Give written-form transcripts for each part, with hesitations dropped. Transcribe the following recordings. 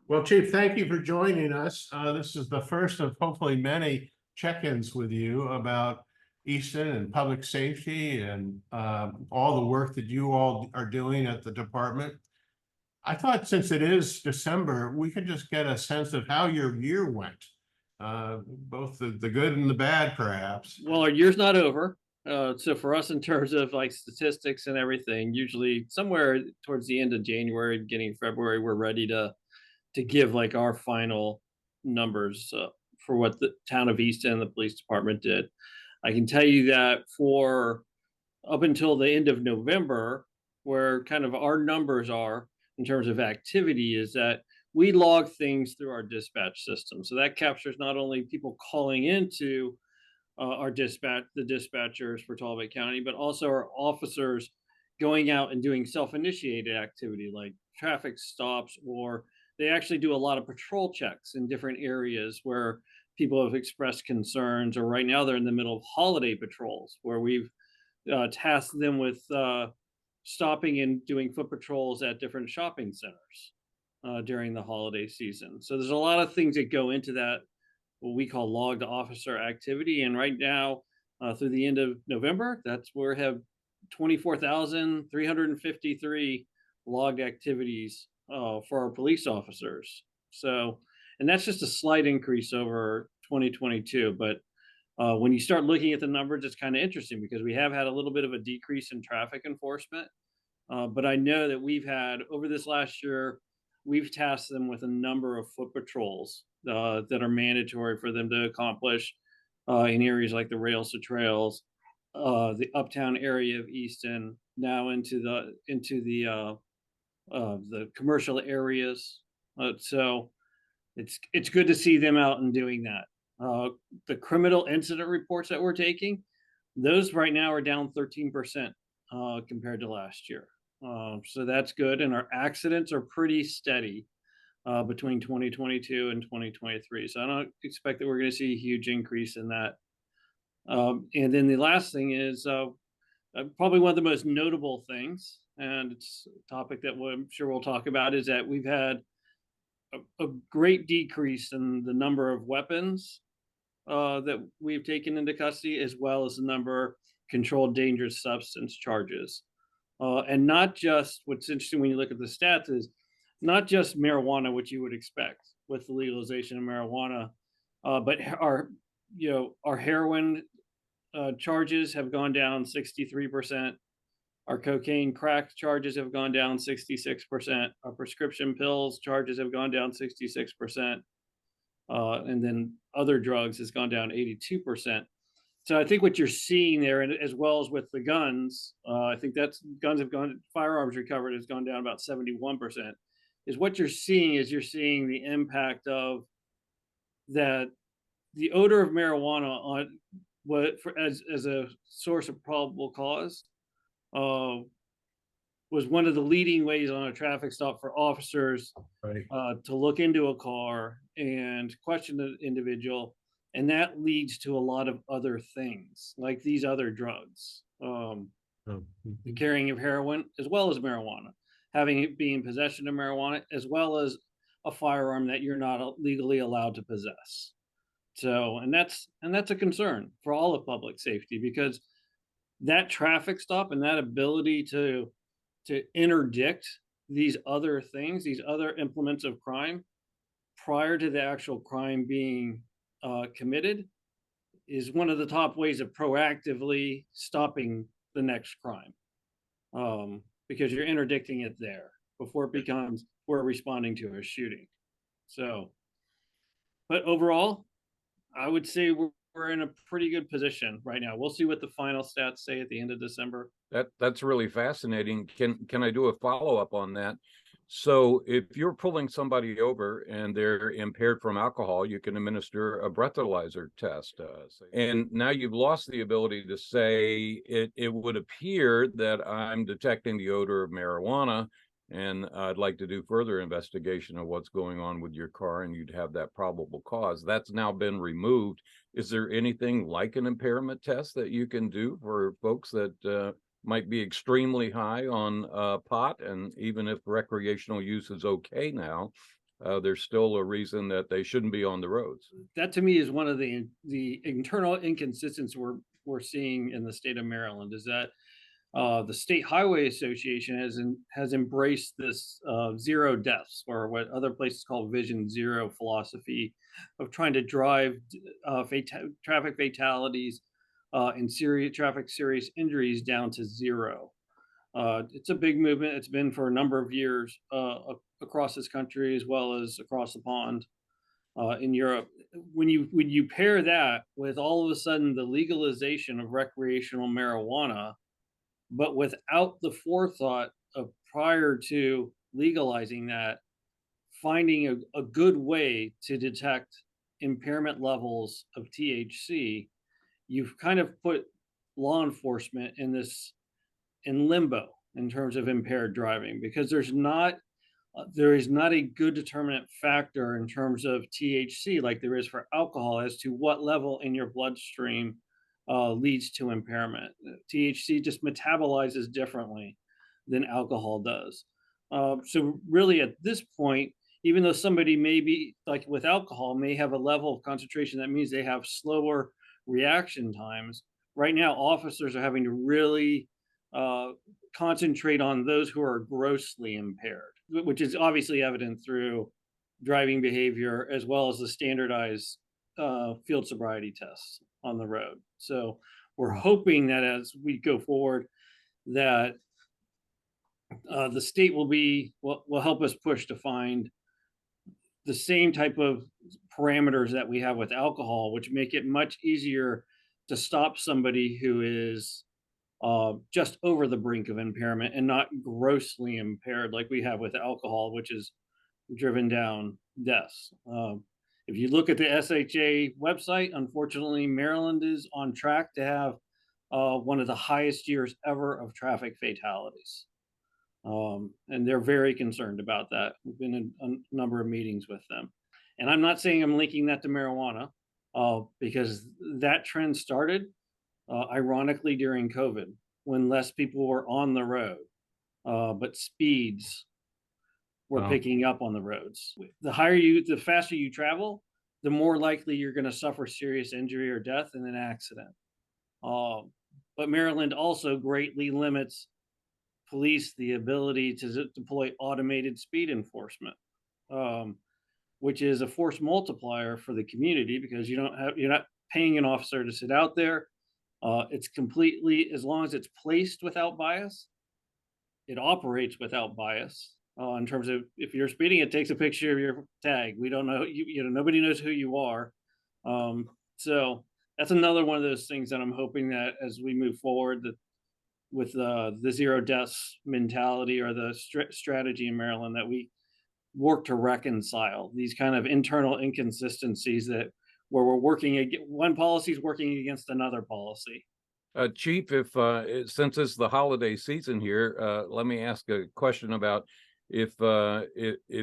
Well, Chief, thank you for joining us. This is the first of hopefully many check-ins with you about Easton and public safety and all the work that you all are doing at the department. I thought since it is December, we could just get a sense of how your year went, both the good and the bad, perhaps. Well, our year's not over. So for us, in terms of like statistics and everything, usually somewhere towards the end of January, beginning of February, we're ready to give like our final numbers for what the town of Easton and the police department did. I can tell you that for up until the end of November, where kind of our numbers are in terms of activity, is that we log things through our dispatch system. So that captures not only people calling into our the dispatchers for Talbot County, but also our officers going out and doing self-initiated activity like traffic stops, or they actually do a lot of patrol checks in different areas where people have expressed concerns, or right now they're in the middle of holiday patrols where we've tasked them with stopping and doing foot patrols at different shopping centers during the holiday season. So there's a lot of things that go into that, what we call logged officer activity. And right now, through the end of November, that's where we have 24,353 logged activities for our police officers. So, and that's just a slight increase over 2022. But when you start looking at the numbers, it's kind of interesting because we have had a little bit of a decrease in traffic enforcement. But I know that we've had over this last year, we've tasked them with a number of foot patrols that are mandatory for them to accomplish in areas like the rails to trails, the uptown area of Easton, now into the commercial areas. So it's good to see them out and doing that. The criminal incident reports that we're taking, those right now are down 13% compared to last year. So that's good. And our accidents are pretty steady between 2022 and 2023. So I don't expect that we're going to see a huge increase in that. And then the last thing is probably one of the most notable things, and it's a topic that I'm sure we'll talk about, is that we've had a great decrease in the number of weapons that we've taken into custody, as well as the number of controlled dangerous substance charges. And not just, what's interesting when you look at the stats is not just marijuana, which you would expect with the legalization of marijuana, but our heroin charges have gone down 63%. Our cocaine crack charges have gone down 66%. Our prescription pills charges have gone down 66%. And then other drugs has gone down 82%. So I think what you're seeing there, and as well as with the guns, I think firearms recovered has gone down about 71%. Is what you're seeing is you're seeing the impact of that, the odor of marijuana on as a source of probable cause was one of the leading ways on a traffic stop for officers to look into a car and question the individual. And that leads to a lot of other things like these other drugs, the carrying of heroin, as well as marijuana, having it be in possession of marijuana, as well as a firearm that you're not legally allowed to possess. So, and that's a concern for all of public safety, because that traffic stop and that ability to interdict these other things, these other implements of crime prior to the actual crime being committed, is one of the top ways of proactively stopping the next crime, because you're interdicting it there before it becomes we're responding to a shooting. So, but overall, I would say we're in a pretty good position right now. We'll see what the final stats say at the end of December. That's really fascinating. Can I do a follow-up on that? So if you're pulling somebody over and they're impaired from alcohol, you can administer a breathalyzer test. And now you've lost the ability to say, it would appear that I'm detecting the odor of marijuana, and I'd like to do further investigation of what's going on with your car, and you'd have that probable cause. That's now been removed. Is there anything like an impairment test that you can do for folks that might be extremely high on pot, and even if recreational use is okay now, there's still a reason that they shouldn't be on the roads. That to me is one of the internal inconsistencies we're seeing in the state of Maryland, is that the State Highway Association has embraced this zero deaths, or what other places call Vision Zero philosophy, of trying to drive traffic fatalities and serious injuries down to zero. It's a big movement. It's been for a number of years across this country, as well as across the pond in Europe. When you pair that with all of a sudden the legalization of recreational marijuana, but without the forethought of, prior to legalizing that, finding a good way to detect impairment levels of THC, you've kind of put law enforcement in limbo in terms of impaired driving, because there is not a good determinant factor in terms of THC like there is for alcohol as to what level in your bloodstream leads to impairment. THC just metabolizes differently than alcohol does. So really at this point, even though somebody may be, like with alcohol, may have a level of concentration that means they have slower reaction times, right now officers are having to really concentrate on those who are grossly impaired, which is obviously evident through driving behavior as well as the standardized field sobriety tests on the road. So we're hoping that as we go forward, that the state will help us push to find the same type of parameters that we have with alcohol, which make it much easier to stop somebody who is just over the brink of impairment and not grossly impaired like we have with alcohol, which is driven down deaths. If you look at the SHA website, unfortunately, Maryland is on track to have one of the highest years ever of traffic fatalities. And they're very concerned about that. We've been in a number of meetings with them. And I'm not saying I'm linking that to marijuana, because that trend started ironically during COVID, when less people were on the road, but speeds were picking up on the roads. The faster you travel, the more likely you're going to suffer serious injury or death in an accident. But Maryland also greatly limits police the ability to deploy automated speed enforcement, which is a force multiplier for the community, because you're not paying an officer to sit out there. It's completely, as long as it's placed without bias, it operates without bias. In terms of, if you're speeding, it takes a picture of your tag. We don't know, nobody knows who you are. So that's another one of those things that I'm hoping that as we move forward, that with the zero deaths mentality, or the strategy in Maryland, that we work to reconcile these kind of internal inconsistencies that where we're working, one policy is working against another policy. Chief, since it's the holiday season here, let me ask a question about if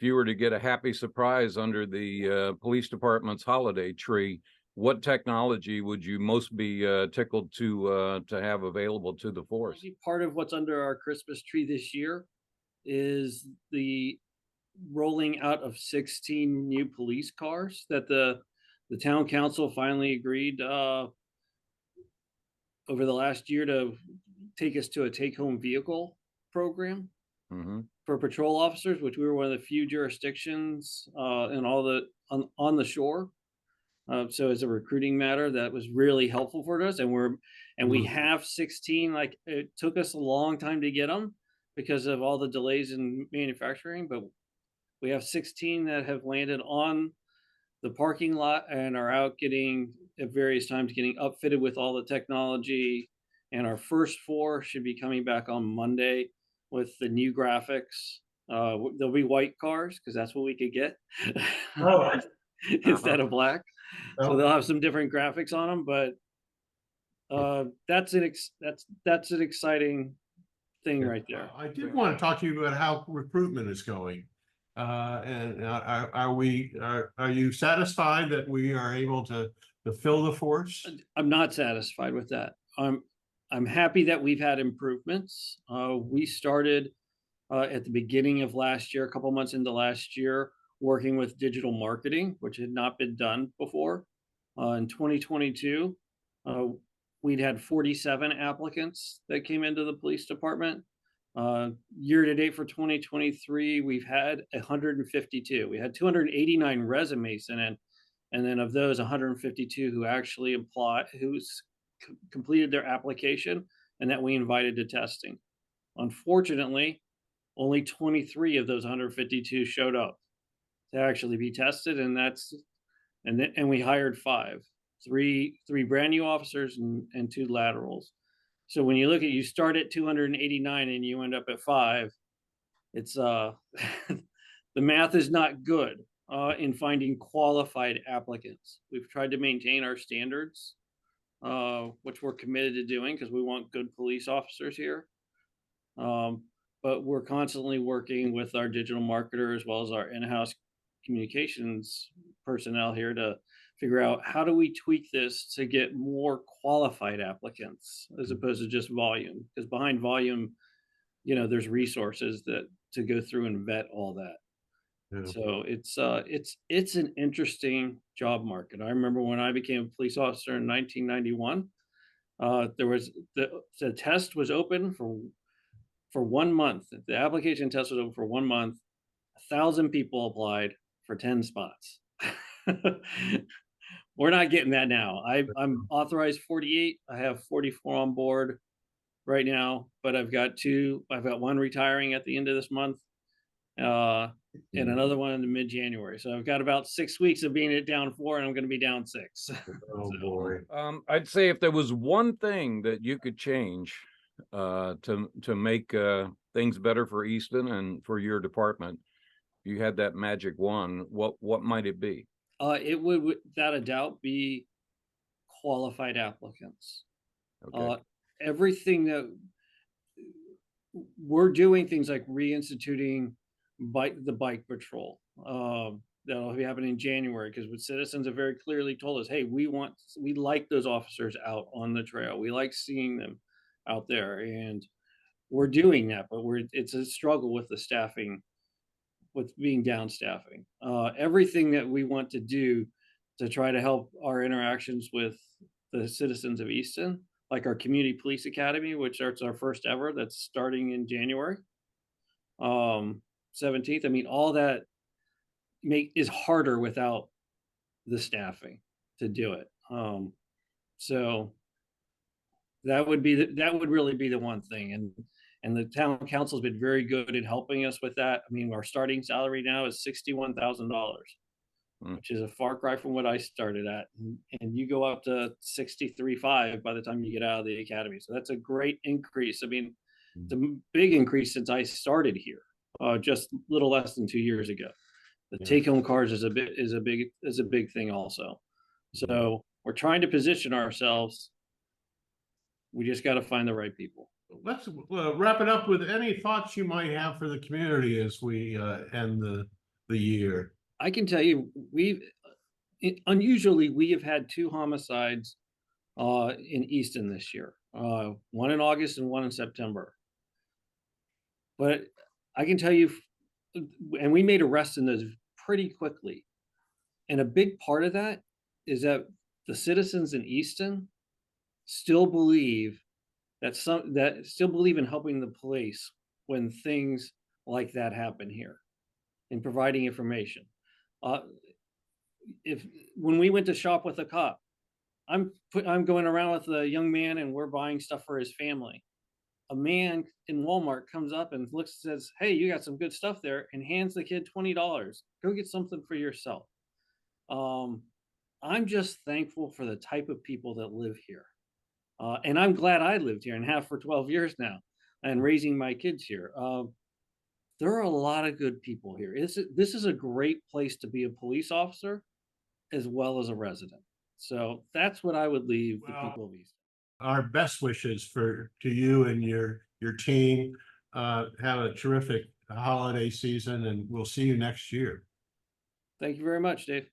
you were to get a happy surprise under the police department's holiday tree, what technology would you most be tickled to have available to the force? Part of what's under our Christmas tree this year is the rolling out of 16 new police cars that the town council finally agreed over the last year to take us to a take-home vehicle program for patrol officers, which we were one of the few jurisdictions in all on the shore. So as a recruiting matter, that was really helpful for us, and we have 16. Like, it took us a long time to get them because of all the delays in manufacturing, but we have 16 that have landed on the parking lot and are out at various times getting upfitted with all the technology. And our first 4 should be coming back on Monday with the new graphics. There'll be white cars because that's what we could get instead of black. So they'll have some different graphics on them, but that's an exciting thing right there. I did want to talk to you about how recruitment is going. And are you satisfied that we are able to fill the force? I'm not satisfied with that. I'm happy that we've had improvements. We started at the beginning of last year, a couple months into last year, working with digital marketing, which had not been done before. In 2022, we'd had 47 applicants that came into the police department. Year to date for 2023, we've had 152. We had 289 resumes sent in, and then of those, 152 who actually completed their application and that we invited to testing. Unfortunately, only 23 of those 152 showed up to actually be tested, and we hired three brand new officers and 2 laterals. So when you start at 289 and you end up at 5, it's the math is not good in finding qualified applicants. We've tried to maintain our standards, which we're committed to doing because we want good police officers here. But we're constantly working with our digital marketer as well as our in-house communications personnel here to figure out how do we tweak this to get more qualified applicants as opposed to just volume, because behind volume, there's resources to go through and vet all that. Yeah. So it's an interesting job market. I remember when I became a police officer in 1991, there was the test was open for 1 month. The application test was open for 1 month. 1,000 people applied for 10 spots. We're not getting that now. I'm authorized 48. I have 44 on board right now, but I've got 1 retiring at the end of this month, and another one in mid-January. So I've got about 6 weeks of being down 4, and I'm going to be down 6. Oh, boy. I'd say if there was one thing that you could change to make things better for Easton and for your department, you had that magic wand, what might it be? It would, without a doubt, be qualified applicants. Okay. Everything that we're doing, things like reinstituting the bike patrol. That'll be happening in January because citizens have very clearly told us, hey, we like those officers out on the trail. We like seeing them out there, and we're doing that, but it's a struggle with the staffing, with being down staffing. Everything that we want to do to try to help our interactions with the citizens of Easton, like our community police academy, which starts our first ever, that's starting in January 17th. I mean, all that is harder without the staffing to do it. So that would really be the one thing. And the town council has been very good at helping us with that. I mean, our starting salary now is $61,000, which is a far cry from what I started at. And you go up to 63.5 by the time you get out of the academy. So that's a great increase. I mean, it's a big increase since I started here, just a little less than 2 years ago. The take-home cars is a big thing also. So we're trying to position ourselves. We just got to find the right people. Let's wrap it up with any thoughts you might have for the community as we end the year. I can tell you, unusually we have had 2 homicides in Easton this year, one in August and one in September. But I can tell you, and we made arrests in those pretty quickly. And a big part of that is that the citizens in Easton still believe still believe in helping the police when things like that happen here and providing information. When we went to shop with a cop, I'm going around with a young man and we're buying stuff for his family. A man in Walmart comes up and says, hey, you got some good stuff there, and hands the kid $20. Go get something for yourself. I'm just thankful for the type of people that live here. And I'm glad I lived here and have for 12 years now and raising my kids here. There are a lot of good people here. This is a great place to be a police officer as well as a resident. So that's what I would leave the people of Easton. Our best wishes to you and your team. Have a terrific holiday season, and we'll see you next year. Thank you very much, Dave.